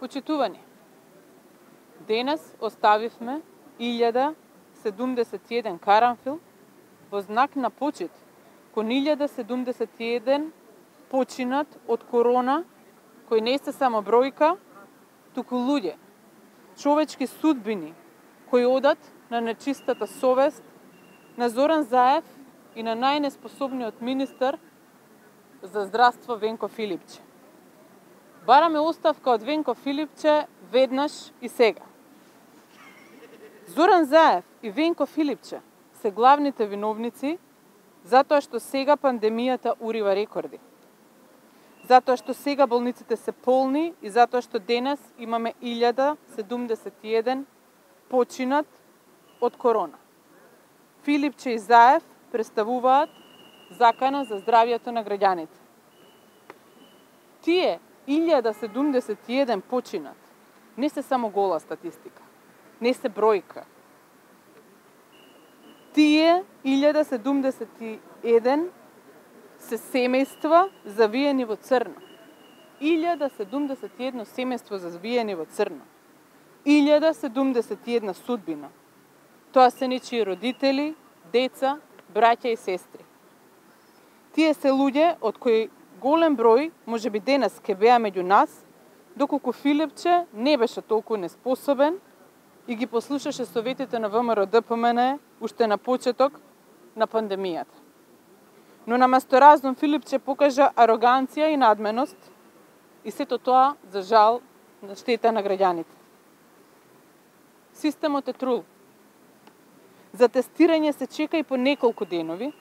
Почитувани, денес оставивме 1071 карамфил во знак на почит кон 1071 починат од корона, кои не се само бројка, туку луѓе, човечки судбини, кои одат на нечистата совест на Зоран Заев и на најнеспособниот министер за здравство Венко Филипче. Бараме оставка од Венко Филипче веднаш и сега. Зоран Заев и Венко Филипче се главните виновници затоа што сега пандемијата урива рекорди. Затоа што сега болниците се полни и затоа што денес имаме 1071 починат од корона. Филипче и Заев представуваат закана за здравјето на граѓаните. Тие 1071 починат не се само гола статистика, не се бројка. Тие 1071 се семејства завиени во црно. 1071 семејство завиени во црно. 1071 судбина. Тоа се нечии родители, деца, браќа и сестри. Тие се луѓе од кои голем број може би денес ке беа меѓу нас, доколку Филипче не беше толку неспособен и ги послушаше советите на ВМРО ДПМН уште на почеток на пандемијата. Но наместо разум Филипче покажа ароганција и надменост и сето тоа, за жал, на штета на граѓаните. Системот е трул. За тестирање се чека и по неколку денови,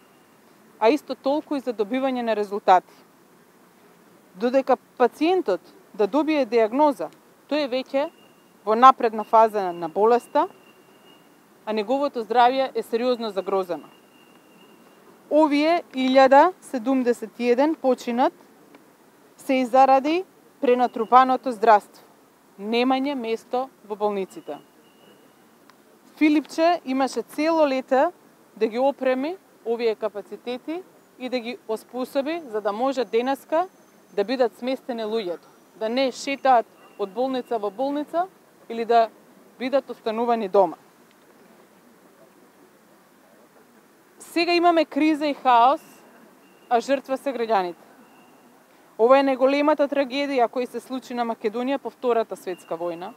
а исто толку и за добивање на резултати. Додека пациентот да добие диагноза, тој е веќе во напредна фаза на болеста, а неговото здравје е сериозно загрозено. Овие 1071 починат се и заради пренатрупаното здравство, немање место во болниците. Филипче имаше цело лето да ги опреми овие капацитети и да ги оспособи за да може денеска да бидат сместени луѓето, да не шетаат од болница во болница или да бидат останувани дома. Сега имаме криза и хаос, а жртва се граѓаните. Ова е најголемата трагедија која се случи на Македонија по Втората светска војна.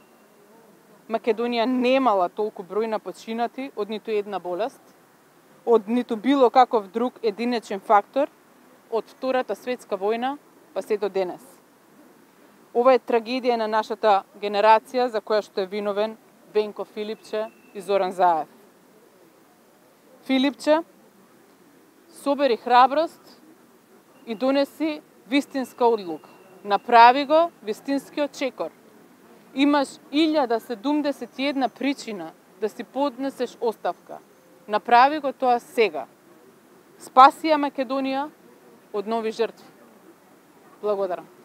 Македонија немала толку број на починати од ниту една болест, од ниту било каков друг единечен фактор од Втората светска војна па се до денес. Ова е трагедија на нашата генерација за која што е виновен Венко Филипче и Зоран Заев. Филипче собери храброст и донеси вистинска одлука. Направи го вистинскиот чекор. Имаш 1071 причина да си поднесеш оставка. Направи го тоа сега. Спаси ја Македонија од нови жртви. Благодарам.